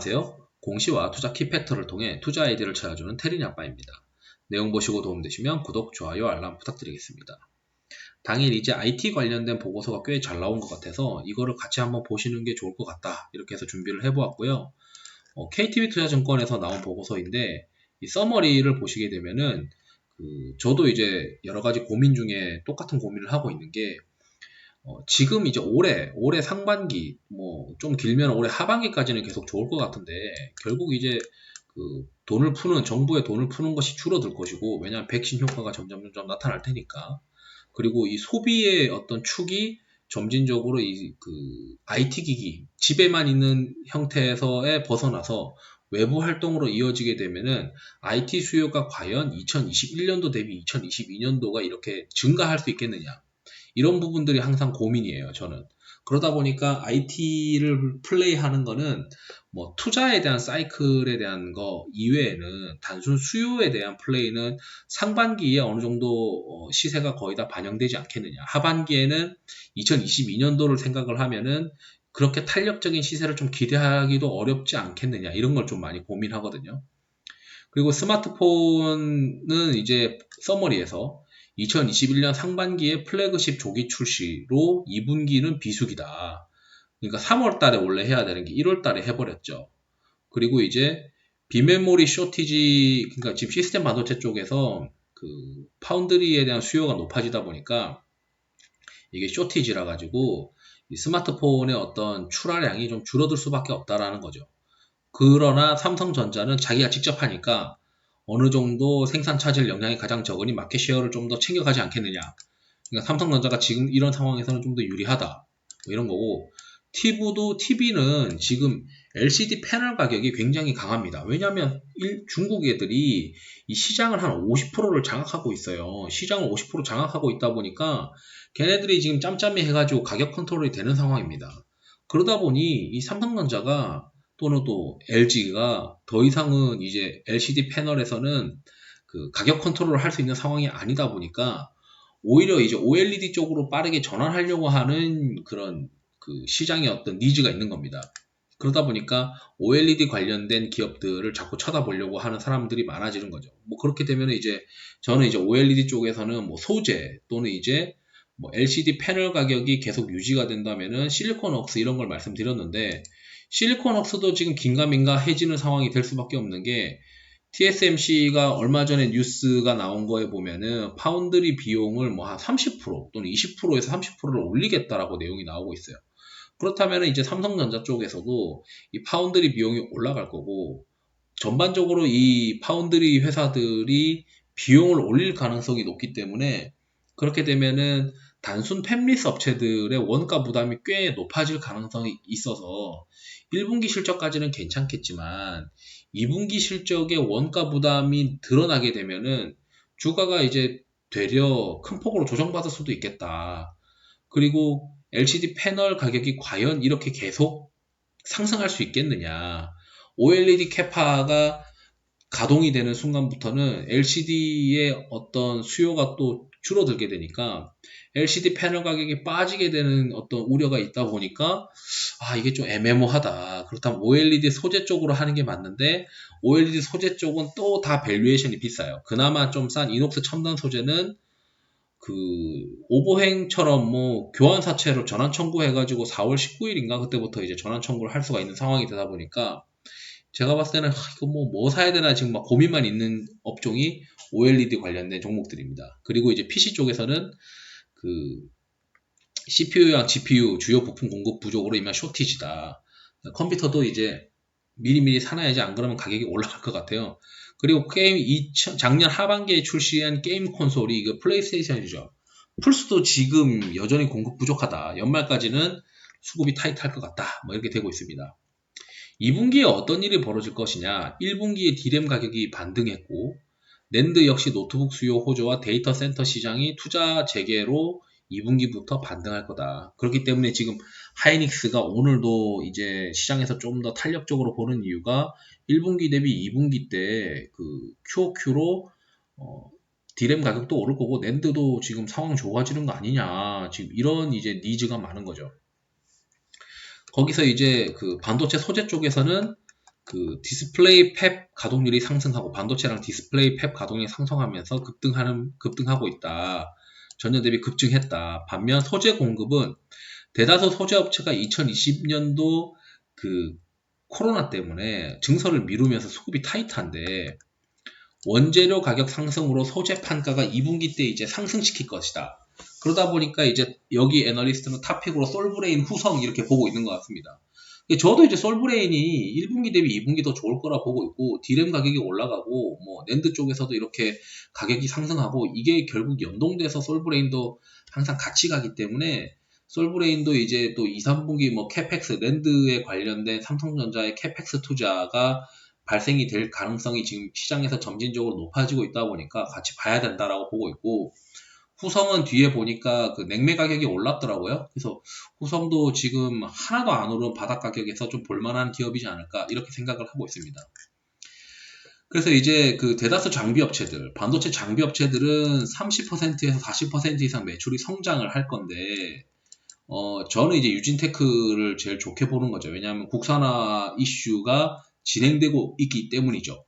안녕하세요. 공시와 투자 키팩터를 통해 투자 아이디어를 찾아주는 테린이 아빠입니다. 내용 보시고 도움되시면 구독, 좋아요, 알람 부탁드리겠습니다. 당일 이제 IT 관련된 보고서가 꽤 잘 나온 것 같아서 이거를 같이 한번 보시는 게 좋을 것 같다. 이렇게 해서 준비를 해보았고요. KTB 투자증권에서 나온 보고서인데 이 서머리를 보시게 되면은 저도 이제 여러 가지 고민 중에 똑같은 고민을 하고 있는 게 지금 이제 올해 상반기, 좀 길면 올해 하반기까지는 계속 좋을 것 같은데, 결국 이제 정부의 돈을 푸는 것이 줄어들 것이고, 왜냐하면 백신 효과가 점점 나타날 테니까. 그리고 이 소비의 어떤 축이 점진적으로 IT 기기, 집에만 있는 형태에서에 벗어나서 외부 활동으로 이어지게 되면은 IT 수요가 과연 2021년도 대비 2022년도가 이렇게 증가할 수 있겠느냐. 이런 부분들이 항상 고민이에요, 저는. 그러다 보니까 IT를 플레이하는 거는 투자에 대한 사이클에 대한 거 이외에는 단순 수요에 대한 플레이는 상반기에 어느 정도 시세가 거의 다 반영되지 않겠느냐. 하반기에는 2022년도를 생각을 하면은 그렇게 탄력적인 시세를 좀 기대하기도 어렵지 않겠느냐. 이런 걸 좀 많이 고민하거든요. 그리고 스마트폰은 이제 서머리에서 2021년 상반기에 플래그십 조기 출시로 2분기는 비수기다. 그러니까 3월 달에 원래 해야 되는 게 1월 달에 해버렸죠. 그리고 이제 비메모리 쇼티지, 그러니까 지금 시스템 반도체 쪽에서 파운드리에 대한 수요가 높아지다 보니까 이게 쇼티지라 가지고 이 스마트폰의 어떤 출하량이 좀 줄어들 수밖에 없다라는 거죠. 그러나 삼성전자는 자기가 직접 하니까 어느 정도 생산 차질 영향이 가장 적으니 마켓 쉐어를 좀 더 챙겨가지 않겠느냐. 그러니까 삼성전자가 지금 이런 상황에서는 좀 더 유리하다. 뭐 이런 거고, TV는 지금 LCD 패널 가격이 굉장히 강합니다. 왜냐하면 중국 애들이 이 시장을 한 50%를 장악하고 있어요. 시장을 50% 장악하고 있다 보니까 걔네들이 지금 짬짬이 해가지고 가격 컨트롤이 되는 상황입니다. 그러다 보니 이 삼성전자가 또는 또 LG가 더 이상은 이제 LCD 패널에서는 가격 컨트롤을 할 수 있는 상황이 아니다 보니까 오히려 이제 OLED 쪽으로 빠르게 전환하려고 하는 그런 시장의 어떤 니즈가 있는 겁니다. 그러다 보니까 OLED 관련된 기업들을 자꾸 쳐다보려고 하는 사람들이 많아지는 거죠. 그렇게 되면 이제 저는 이제 OLED 쪽에서는 소재 또는 이제 LCD 패널 가격이 계속 유지가 된다면은 실리콘웍스 이런 걸 말씀드렸는데, 실리콘웍스도 지금 긴가민가해지는 상황이 될 수밖에 없는 게 TSMC가 얼마 전에 뉴스가 나온 거에 보면은 파운드리 비용을 한 30% 또는 20%에서 30%를 올리겠다라고 내용이 나오고 있어요. 그렇다면 이제 삼성전자 쪽에서도 이 파운드리 비용이 올라갈 거고, 전반적으로 이 파운드리 회사들이 비용을 올릴 가능성이 높기 때문에 그렇게 되면은 단순 팹리스 업체들의 원가 부담이 꽤 높아질 가능성이 있어서 1분기 실적까지는 괜찮겠지만 2분기 실적의 원가 부담이 드러나게 되면은 주가가 이제 되려 큰 폭으로 조정받을 수도 있겠다. 그리고 LCD 패널 가격이 과연 이렇게 계속 상승할 수 있겠느냐. OLED 캐파가 가동이 되는 순간부터는 LCD의 어떤 수요가 또 줄어들게 되니까 LCD 패널 가격이 빠지게 되는 어떤 우려가 있다 보니까 이게 좀 애매모하다. 그렇다면 OLED 소재 쪽으로 하는 게 맞는데 OLED 소재 쪽은 또 다 밸류에이션이 비싸요. 그나마 좀 싼 이녹스 첨단 소재는 오버행처럼 교환 사채로 전환 청구해가지고 4월 19일인가 그때부터 이제 전환 청구를 할 수가 있는 상황이 되다 보니까 제가 봤을 때는 이거 뭐 사야 되나 지금 막 고민만 있는 업종이 OLED 관련된 종목들입니다. 그리고 이제 PC 쪽에서는 CPU랑 GPU 주요 부품 공급 부족으로 이만 쇼티지다. 컴퓨터도 이제 미리미리 사놔야지 안 그러면 가격이 올라갈 것 같아요. 그리고 작년 하반기에 출시한 게임 콘솔이 플레이스테이션이죠. 플스도 지금 여전히 공급 부족하다. 연말까지는 수급이 타이트할 것 같다. 이렇게 되고 있습니다. 2분기에 어떤 일이 벌어질 것이냐. 1분기에 D램 가격이 반등했고 낸드 역시 노트북 수요 호조와 데이터 센터 시장이 투자 재개로 2분기부터 반등할 거다. 그렇기 때문에 지금 하이닉스가 오늘도 이제 시장에서 좀 더 탄력적으로 보는 이유가 1분기 대비 2분기 때 QOQ로 D램 가격도 오를 거고 낸드도 지금 상황 좋아지는 거 아니냐. 지금 이런 이제 니즈가 많은 거죠. 거기서 이제 반도체 소재 쪽에서는 그 디스플레이 팹 가동률이 상승하고 반도체랑 디스플레이 팹 가동률이 상승하면서 급등하고 있다. 전년 대비 급증했다. 반면 소재 공급은 대다수 소재 업체가 2020년도 그 코로나 때문에 증설을 미루면서 수급이 타이트한데 원재료 가격 상승으로 소재 판가가 2분기 때 이제 상승시킬 것이다. 그러다 보니까 이제 여기 애널리스트는 탑픽으로 솔브레인 후성 이렇게 보고 있는 것 같습니다. 저도 이제 솔브레인이 1분기 대비 2분기 더 좋을 거라 보고 있고 디램 가격이 올라가고 뭐 낸드 쪽에서도 이렇게 가격이 상승하고 이게 결국 연동돼서 솔브레인도 항상 같이 가기 때문에 솔브레인도 이제 또 2, 3분기 뭐 캐펙스 낸드에 관련된 삼성전자의 캐펙스 투자가 발생이 될 가능성이 지금 시장에서 점진적으로 높아지고 있다 보니까 같이 봐야 된다라고 보고 있고 후성은 뒤에 보니까 그 냉매 가격이 올랐더라고요. 그래서 후성도 지금 하나도 안 오른 바닥 가격에서 좀 볼만한 기업이지 않을까 이렇게 생각을 하고 있습니다. 그래서 이제 그 대다수 장비 업체들, 반도체 장비 업체들은 30%에서 40% 이상 매출이 성장을 할 건데 저는 이제 유진테크를 제일 좋게 보는 거죠. 왜냐하면 국산화 이슈가 진행되고 있기 때문이죠.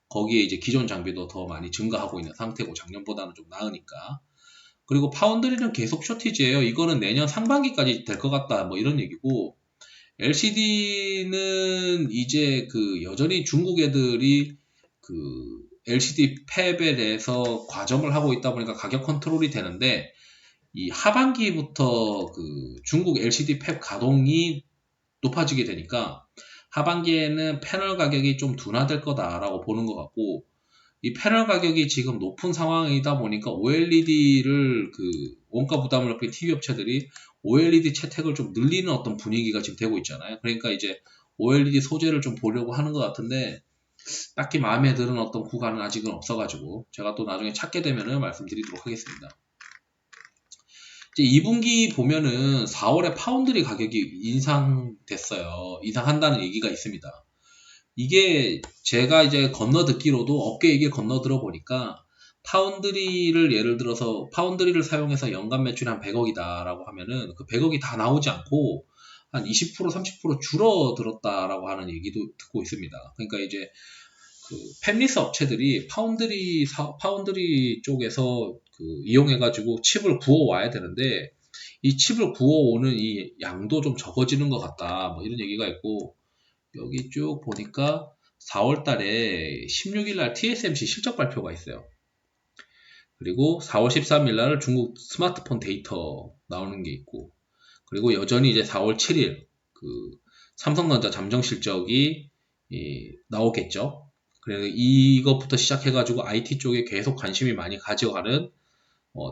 거기에 이제 기존 장비도 더 많이 증가하고 있는 상태고 작년보다는 좀 나으니까. 그리고 파운드리는 계속 쇼티지예요. 이거는 내년 상반기까지 될 것 같다. 뭐 이런 얘기고 LCD는 이제 그 여전히 중국 애들이 그 LCD 팹에 대해서 과점을 하고 있다 보니까 가격 컨트롤이 되는데 이 하반기부터 그 중국 LCD 팹 가동이 높아지게 되니까 하반기에는 패널 가격이 좀 둔화될 거다라고 보는 것 같고 이 패널 가격이 지금 높은 상황이다 보니까 OLED를 그 원가 부담을 높인 TV 업체들이 OLED 채택을 좀 늘리는 어떤 분위기가 지금 되고 있잖아요. 그러니까 이제 OLED 소재를 좀 보려고 하는 것 같은데 딱히 마음에 드는 어떤 구간은 아직은 없어가지고 제가 또 나중에 찾게 되면은 말씀드리도록 하겠습니다. 이제 2분기 보면은 4월에 파운드리 가격이 인상됐어요. 인상한다는 얘기가 있습니다. 이게 제가 이제 건너듣기로도 업계 얘기를 건너들어 보니까 파운드리를 예를 들어서 파운드리를 사용해서 연간 매출이 한 100억이다라고 하면은 그 100억이 다 나오지 않고 한 20% 30% 줄어들었다라고 하는 얘기도 듣고 있습니다. 그러니까 이제 그 팹리스 업체들이 파운드리 쪽에서 그 이용해가지고 칩을 구워 와야 되는데 이 칩을 구워 오는 이 양도 좀 적어지는 것 같다. 뭐 이런 얘기가 있고 여기 쭉 보니까 4월 달에 16일 날 TSMC 실적 발표가 있어요. 그리고 4월 13일 날 중국 스마트폰 데이터 나오는 게 있고 그리고 여전히 이제 4월 7일 그 삼성전자 잠정 실적이 나오겠죠. 그래서 이것부터 시작해가지고 IT 쪽에 계속 관심이 많이 가져가는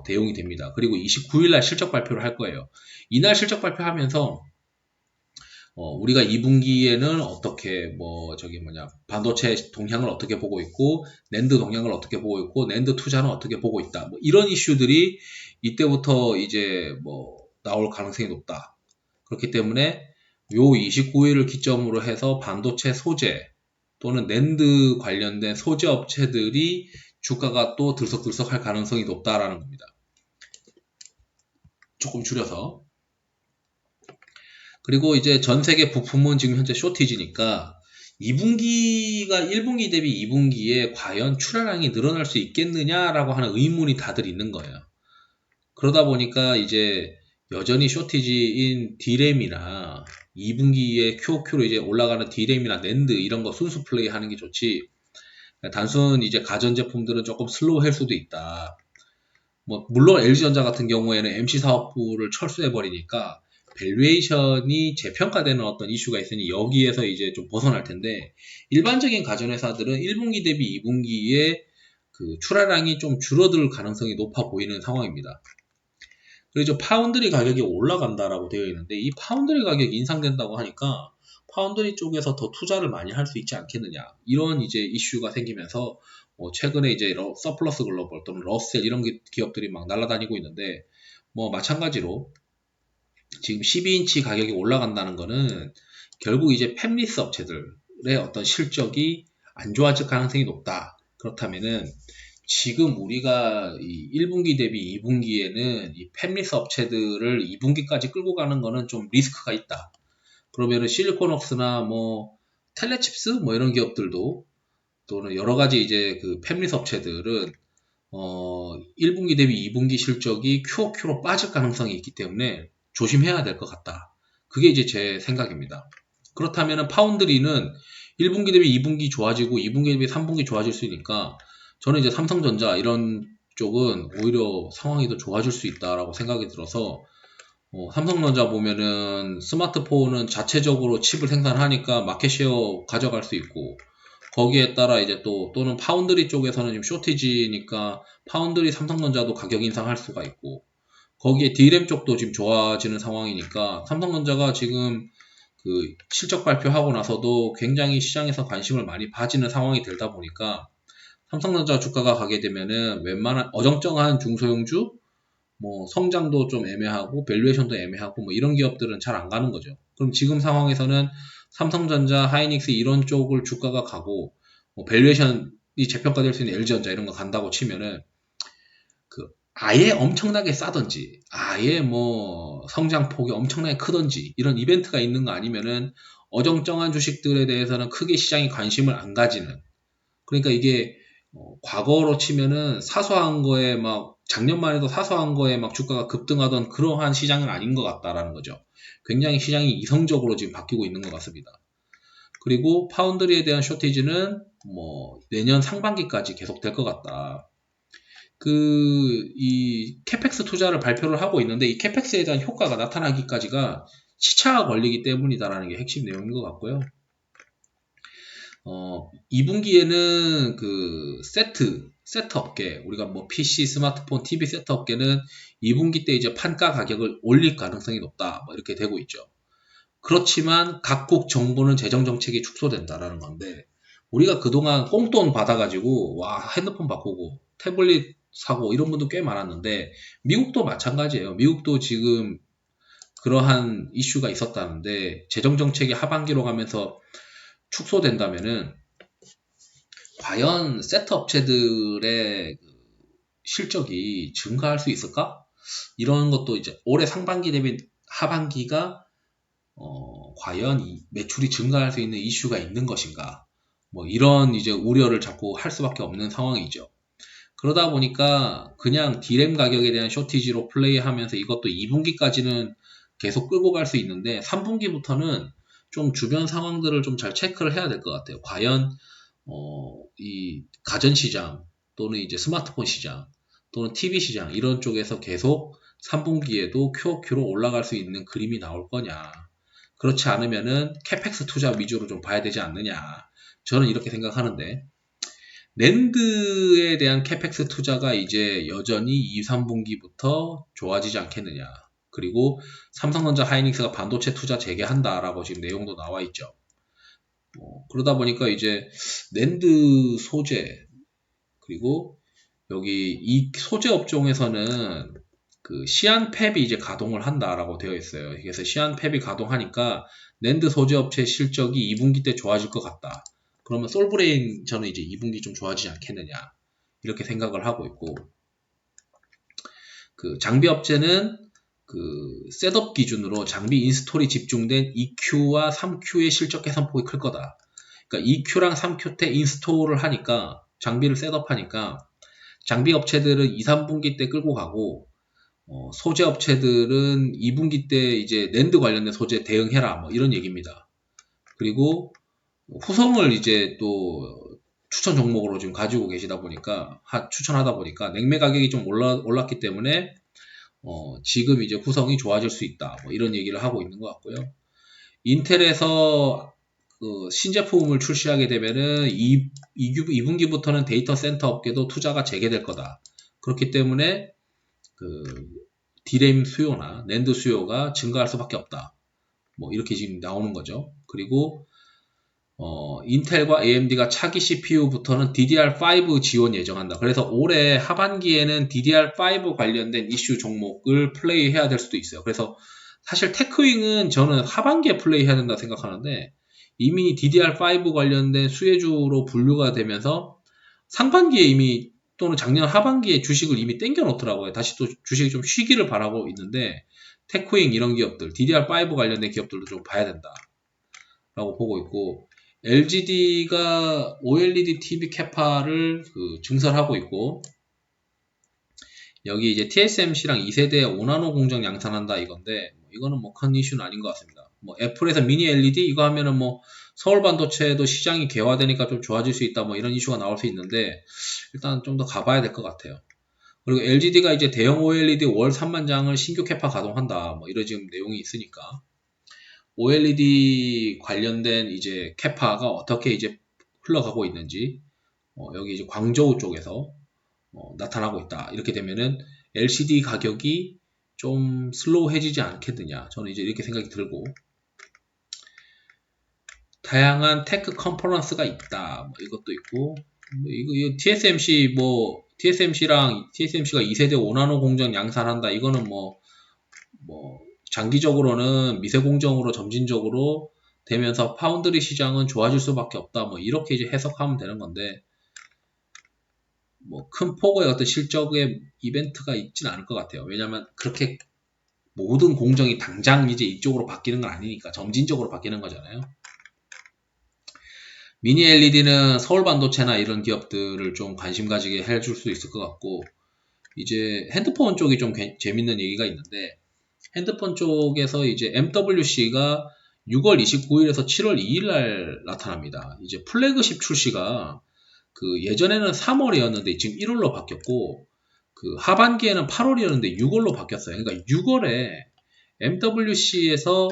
대용이 됩니다. 그리고 29일 날 실적 발표를 할 거예요. 이날 실적 발표하면서 우리가 2분기에는 어떻게 반도체 동향을 어떻게 보고 있고 낸드 동향을 어떻게 보고 있고 낸드 투자는 어떻게 보고 있다. 뭐 이런 이슈들이 이때부터 이제 나올 가능성이 높다. 그렇기 때문에 요 29일을 기점으로 해서 반도체 소재 또는 낸드 관련된 소재 업체들이 주가가 또 들썩들썩 할 가능성이 높다라는 겁니다. 조금 줄여서. 그리고 이제 전 세계 부품은 지금 현재 쇼티지니까 2분기가 1분기 대비 2분기에 과연 출하량이 늘어날 수 있겠느냐라고 하는 의문이 다들 있는 거예요. 그러다 보니까 이제 여전히 쇼티지인 D램이나 2분기에 QOQ로 이제 올라가는 D램이나 낸드 이런 거 순수 플레이 하는 게 좋지. 단순 이제 가전제품들은 조금 슬로우할 수도 있다. 물론 LG전자 같은 경우에는 MC 사업부를 철수해버리니까 밸류에이션이 재평가되는 어떤 이슈가 있으니 여기에서 이제 좀 벗어날 텐데 일반적인 가전회사들은 1분기 대비 2분기에 그 출하량이 좀 줄어들 가능성이 높아 보이는 상황입니다. 그리고 파운드리 가격이 올라간다라고 되어 있는데 이 파운드리 가격이 인상된다고 하니까 파운드리 쪽에서 더 투자를 많이 할 수 있지 않겠느냐 이런 이제 이슈가 생기면서 최근에 이제 서플러스 글로벌 또는 러셀 이런 기업들이 막 날아다니고 있는데 마찬가지로 지금 12인치 가격이 올라간다는 거는 결국 이제 팹리스 업체들의 어떤 실적이 안 좋아질 가능성이 높다. 그렇다면은 지금 우리가 이 1분기 대비 2분기에는 이 팹리스 업체들을 2분기까지 끌고 가는 거는 좀 리스크가 있다. 그러면은 실리콘웍스나 텔레칩스 뭐 이런 기업들도 또는 여러 가지 이제 그 팹리스 업체들은 1분기 대비 2분기 실적이 QOQ로 빠질 가능성이 있기 때문에 조심해야 될 것 같다. 그게 이제 제 생각입니다. 그렇다면 파운드리는 1분기 대비 2분기 좋아지고 2분기 대비 3분기 좋아질 수 있으니까 저는 이제 삼성전자 이런 쪽은 오히려 상황이 더 좋아질 수 있다라고 생각이 들어서 삼성전자 보면은 스마트폰은 자체적으로 칩을 생산하니까 마켓쉐어 가져갈 수 있고 거기에 따라 이제 또는 파운드리 쪽에서는 지금 쇼티지니까 파운드리 삼성전자도 가격 인상할 수가 있고 거기에 D램 쪽도 지금 좋아지는 상황이니까 삼성전자가 지금 그 실적 발표하고 나서도 굉장히 시장에서 관심을 많이 가지는 상황이 되다 보니까 삼성전자 주가가 가게 되면은 웬만한 어정쩡한 중소형주 뭐 성장도 좀 애매하고 밸류에이션도 애매하고 뭐 이런 기업들은 잘 안 가는 거죠. 그럼 지금 상황에서는 삼성전자, 하이닉스 이런 쪽을 주가가 가고 뭐 밸류에이션이 재평가될 수 있는 LG전자 이런 거 간다고 치면은 그 아예 엄청나게 싸든지 아예 뭐 성장폭이 엄청나게 크든지 이런 이벤트가 있는 거 아니면은 어정쩡한 주식들에 대해서는 크게 시장이 관심을 안 가지는 그러니까 이게 과거로 치면은 사소한 거에 막 작년만 해도 사소한 거에 막 주가가 급등하던 그러한 시장은 아닌 것 같다라는 거죠. 굉장히 시장이 이성적으로 지금 바뀌고 있는 것 같습니다. 그리고 파운드리에 대한 쇼티지는 뭐 내년 상반기까지 계속 될 것 같다. 이 캐펙스 투자를 발표를 하고 있는데 이 캐펙스에 대한 효과가 나타나기까지가 시차가 걸리기 때문이다라는 게 핵심 내용인 것 같고요. 2분기에는 그 세트 업계, 우리가 뭐 PC, 스마트폰, TV 세트 업계는 2분기 때 이제 판가 가격을 올릴 가능성이 높다. 뭐 이렇게 되고 있죠. 그렇지만 각국 정부는 재정 정책이 축소된다라는 건데, 우리가 그동안 꽁돈 받아가지고, 와, 핸드폰 바꾸고, 태블릿 사고, 이런 분도 꽤 많았는데, 미국도 마찬가지예요. 미국도 지금 그러한 이슈가 있었다는데, 재정 정책이 하반기로 가면서 축소된다면은 과연 세트 업체들의 실적이 증가할 수 있을까? 이런 것도 이제 올해 상반기 대비 하반기가 과연 이 매출이 증가할 수 있는 이슈가 있는 것인가? 뭐 이런 이제 우려를 자꾸 할 수밖에 없는 상황이죠. 그러다 보니까 그냥 D램 가격에 대한 쇼티지로 플레이하면서 이것도 2분기까지는 계속 끌고 갈 수 있는데 3분기부터는 좀 주변 상황들을 좀 잘 체크를 해야 될 것 같아요. 과연 이 가전시장 또는 이제 스마트폰 시장 또는 TV 시장 이런 쪽에서 계속 3분기에도 QOQ로 올라갈 수 있는 그림이 나올 거냐. 그렇지 않으면은 캐펙스 투자 위주로 좀 봐야 되지 않느냐. 저는 이렇게 생각하는데 낸드에 대한 캐펙스 투자가 이제 여전히 2, 3분기부터 좋아지지 않겠느냐. 그리고 삼성전자 하이닉스가 반도체 투자 재개한다라고 지금 내용도 나와 있죠. 그러다 보니까 이제 낸드 소재 그리고 여기 이 소재 업종에서는 그 시안 팹이 이제 가동을 한다라고 되어 있어요. 그래서 시안 팹이 가동하니까 낸드 소재 업체 실적이 2분기 때 좋아질 것 같다. 그러면 솔브레인 저는 이제 2분기 좀 좋아지지 않겠느냐 이렇게 생각을 하고 있고 그 장비 업체는 그 셋업 기준으로 장비 인스톨이 집중된 2Q와 3Q의 실적 개선폭이 클 거다. 그러니까 2Q랑 3Q 때 인스톨을 하니까 장비를 셋업하니까 장비 업체들은 2, 3분기 때 끌고 가고 소재 업체들은 2분기 때 이제 낸드 관련된 소재 대응해라 뭐 이런 얘기입니다. 그리고 후성을 이제 또 추천 종목으로 지금 가지고 계시다 보니까 추천하다 보니까 냉매 가격이 좀 올랐기 때문에 지금 이제 후성이 좋아질 수 있다 뭐 이런 얘기를 하고 있는 것 같고요. 인텔에서 그 신제품을 출시하게 되면은 2분기부터는 데이터 센터 업계도 투자가 재개될 거다. 그렇기 때문에 그 D램 수요나 낸드 수요가 증가할 수밖에 없다. 뭐 이렇게 지금 나오는 거죠. 그리고 인텔과 AMD가 차기 CPU부터는 DDR5 지원 예정한다. 그래서 올해 하반기에는 DDR5 관련된 이슈 종목을 플레이해야 될 수도 있어요. 그래서 사실 테크윙은 저는 하반기에 플레이해야 된다 생각하는데 이미 DDR5 관련된 수혜주로 분류가 되면서 상반기에 이미 또는 작년 하반기에 주식을 이미 땡겨 놓더라고요. 다시 또 주식이 좀 쉬기를 바라고 있는데 테크윙 이런 기업들, DDR5 관련된 기업들도 좀 봐야 된다 라고 보고 있고 LGD가 OLED TV 캐파를 증설하고 있고, 여기 이제 TSMC랑 2세대 5나노 공정 양산한다 이건데, 이거는 뭐 큰 이슈는 아닌 것 같습니다. 뭐 애플에서 미니 LED 이거 하면은 뭐 서울 반도체도 시장이 개화되니까 좀 좋아질 수 있다 뭐 이런 이슈가 나올 수 있는데, 일단 좀 더 가봐야 될 것 같아요. 그리고 LGD가 이제 대형 OLED 월 3만 장을 신규 캐파 가동한다 뭐 이런 지금 내용이 있으니까, OLED 관련된 이제 캐파가 어떻게 이제 흘러가고 있는지, 여기 이제 광저우 쪽에서 나타나고 있다. 이렇게 되면은 LCD 가격이 좀 슬로우해지지 않겠느냐. 저는 이제 이렇게 생각이 들고, 다양한 테크 컨퍼런스가 있다. 뭐 이것도 있고, 뭐 이거 TSMC랑 TSMC가 2세대 5나노 공정 양산한다. 이거는 뭐 장기적으로는 미세 공정으로 점진적으로 되면서 파운드리 시장은 좋아질 수밖에 없다. 뭐 이렇게 이제 해석하면 되는 건데, 뭐 큰 폭의 어떤 실적의 이벤트가 있진 않을 것 같아요. 왜냐하면 그렇게 모든 공정이 당장 이제 이쪽으로 바뀌는 건 아니니까 점진적으로 바뀌는 거잖아요. 미니 LED는 서울 반도체나 이런 기업들을 좀 관심 가지게 해줄 수 있을 것 같고, 이제 핸드폰 쪽이 좀 재밌는 얘기가 있는데, 핸드폰 쪽에서 이제 MWC가 6월 29일에서 7월 2일 날 나타납니다. 이제 플래그십 출시가 예전에는 3월이었는데 지금 1월로 바뀌었고, 하반기에는 8월이었는데 6월로 바뀌었어요. 그러니까 6월에 MWC에서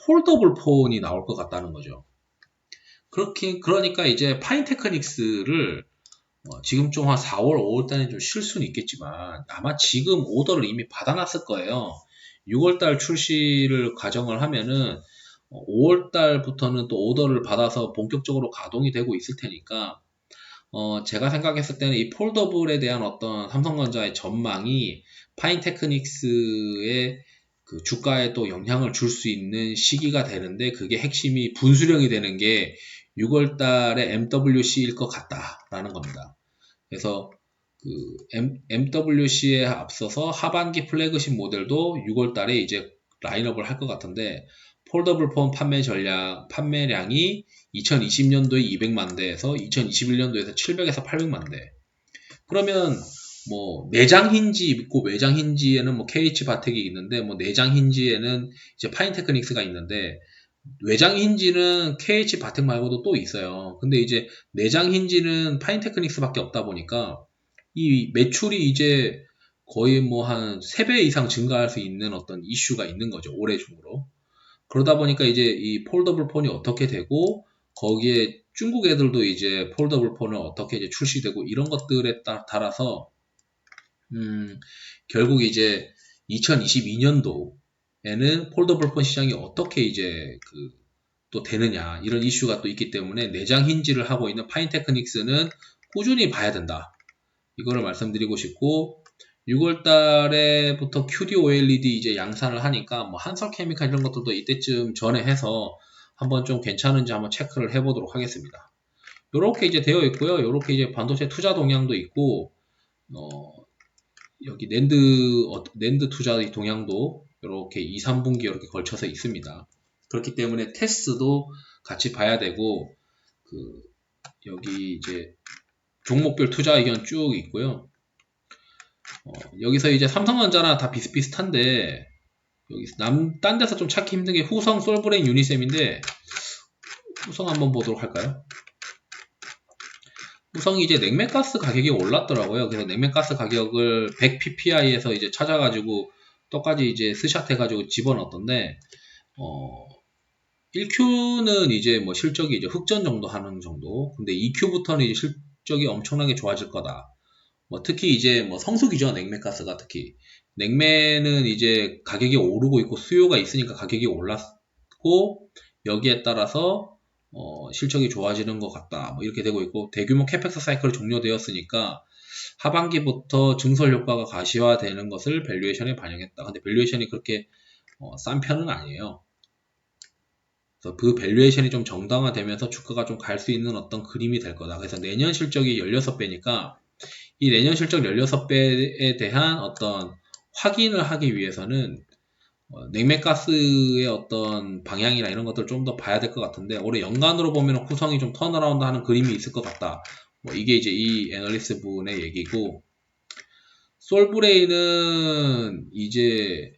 폴더블 폰이 나올 것 같다는 거죠. 그러니까 이제 파인테크닉스를 지금 좀 한 4월, 5월 달에 좀 쉴 수는 있겠지만, 아마 지금 오더를 이미 받아놨을 거예요. 6월 달 출시를 가정을 하면은 5월 달부터는 또 오더를 받아서 본격적으로 가동이 되고 있을 테니까, 제가 생각했을 때는 이 폴더블에 대한 어떤 삼성전자의 전망이 파인테크닉스의 주가에 또 영향을 줄 수 있는 시기가 되는데, 그게 핵심이 분수령이 되는 게 6월 달에 MWC일 것 같다라는 겁니다. 그래서 MWC에 앞서서 하반기 플래그십 모델도 6월 달에 이제 라인업을 할 것 같은데, 폴더블 폰 판매량이 2020년도에 200만 대에서 2021년도에서 700에서 800만 대. 그러면 뭐 내장 힌지 있고 외장 힌지에는 뭐 KH 바텍이 있는데, 뭐 내장 힌지에는 이제 파인테크닉스가 있는데, 외장 힌지는 KH 바텍 말고도 또 있어요. 근데 이제 내장 힌지는 파인테크닉스밖에 없다 보니까 이 매출이 이제 거의 뭐 한 3배 이상 증가할 수 있는 어떤 이슈가 있는 거죠. 올해 중으로. 그러다 보니까 이제 이 폴더블 폰이 어떻게 되고, 거기에 중국 애들도 이제 폴더블 폰을 어떻게 이제 출시되고, 이런 것들에 따라서 결국 이제 2022년도에는 폴더블 폰 시장이 어떻게 이제 또 되느냐, 이런 이슈가 또 있기 때문에 내장 힌지를 하고 있는 파인테크닉스는 꾸준히 봐야 된다. 이거를 말씀드리고 싶고, 6월 달에부터 QD OLED 이제 양산을 하니까 뭐 한설케미칼 이런 것들도 이때쯤 전에 해서 한번 좀 괜찮은지 한번 체크를 해보도록 하겠습니다. 요렇게 이제 되어 있고요. 요렇게 이제 반도체 투자 동향도 있고, 여기 낸드 투자 동향도 이렇게 2, 3분기 이렇게 걸쳐서 있습니다. 그렇기 때문에 테스트도 같이 봐야 되고, 여기 이제 종목별 투자 의견 쭉 있고요. 여기서 이제 삼성전자나 다 비슷비슷한데, 여기 딴 데서 좀 찾기 힘든 게 후성, 솔브레인, 유니셈인데, 후성 한번 보도록 할까요? 후성이 이제 냉매가스 가격이 올랐더라고요. 그래서 냉매가스 가격을 100ppI에서 이제 찾아가지고 똑같이 이제 스샷 해가지고 집어넣었던데, 1Q는 이제 뭐 실적이 이제 흑전 정도 하는 정도. 근데 2Q부터는 이제 실적이 엄청나게 좋아질 거다. 뭐 특히 이제 뭐 성수기죠. 냉매가스가 특히. 냉매는 이제 가격이 오르고 있고 수요가 있으니까 가격이 올랐고, 여기에 따라서 실적이 좋아지는 것 같다. 뭐 이렇게 되고 있고, 대규모 캐펙스 사이클이 종료되었으니까 하반기부터 증설 효과가 가시화되는 것을 밸류에이션에 반영했다. 근데 밸류에이션이 그렇게 싼 편은 아니에요. 그래서 그 밸류에이션이 좀 정당화되면서 주가가 좀 갈 수 있는 어떤 그림이 될 거다. 그래서 내년 실적이 16배니까 이 내년 실적 16배에 대한 어떤 확인을 하기 위해서는 냉매가스의 어떤 방향이나 이런 것들을 좀 더 봐야 될 것 같은데 올해 연간으로 보면 후성이 좀 턴어라운드 하는 그림이 있을 것 같다. 뭐 이게 이제 이 애널리스트 분의 얘기고, 솔브레인은 이제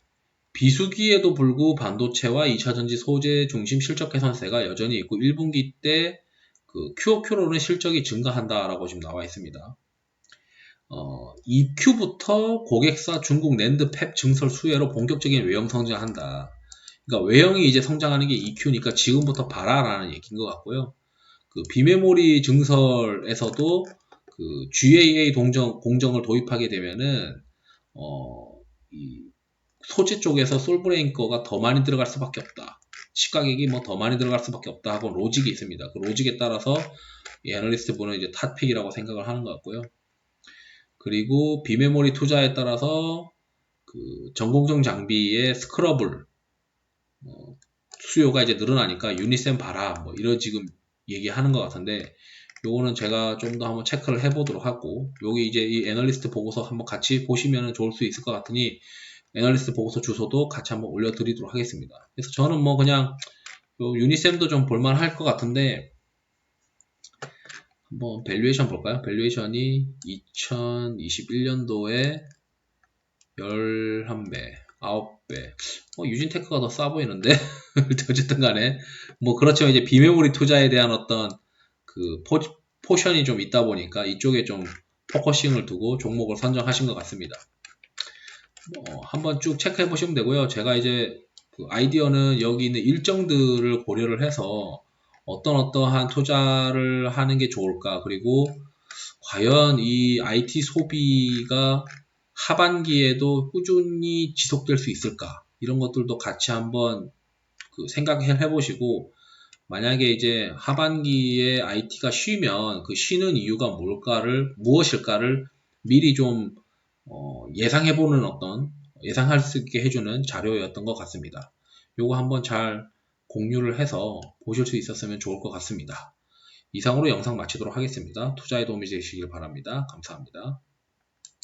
비수기에도 불구 반도체와 2차전지 소재 중심 실적 개선세가 여전히 있고 1분기 때 그 QOQ로는 실적이 증가한다라고 지금 나와 있습니다. 2Q부터 고객사 중국 낸드 팹 증설 수혜로 본격적인 외형 성장한다. 그러니까 외형이 이제 성장하는 게 2Q니까 지금부터 봐라라는 얘기인 것 같고요. 그 비메모리 증설에서도 그 GAA 공정을 도입하게 되면은 이 소재 쪽에서 솔브레인 거가 더 많이 들어갈 수밖에 없다. 시가격이 뭐 더 많이 들어갈 수밖에 없다 하고 로직이 있습니다. 그 로직에 따라서 이 애널리스트 분은 이제 탑픽이라고 생각을 하는 것 같고요. 그리고 비메모리 투자에 따라서 그 전공정 장비의 스크러블 수요가 이제 늘어나니까 유니셈 봐라 뭐 이런 지금 얘기하는 것 같은데, 요거는 제가 좀 더 한번 체크를 해보도록 하고, 여기 이제 이 애널리스트 보고서 한번 같이 보시면 좋을 수 있을 것 같으니 애널리스트 보고서 주소도 같이 한번 올려드리도록 하겠습니다. 그래서 저는 뭐 그냥 요 유니셈도 좀 볼만할 것 같은데, 한번 밸류에이션 볼까요? 밸류에이션이 2021년도에 11배, 9배. 유진테크가 더 싸 보이는데? 어쨌든 간에. 뭐, 그렇지만 이제 비메모리 투자에 대한 어떤 그 포션이 좀 있다 보니까 이쪽에 좀 포커싱을 두고 종목을 선정하신 것 같습니다. 한번 쭉 체크해 보시면 되고요. 제가 이제 그 아이디어는 여기 있는 일정들을 고려를 해서 어떠한 투자를 하는 게 좋을까, 그리고 과연 이 IT 소비가 하반기에도 꾸준히 지속될 수 있을까, 이런 것들도 같이 한번 그 생각해 보시고, 만약에 이제 하반기에 IT가 쉬면 그 쉬는 이유가 무엇일까를 미리 좀 예상해보는 어떤, 예상할 수 있게 해주는 자료였던 것 같습니다. 요거 한번 잘 공유를 해서 보실 수 있었으면 좋을 것 같습니다. 이상으로 영상 마치도록 하겠습니다. 투자에 도움이 되시길 바랍니다. 감사합니다.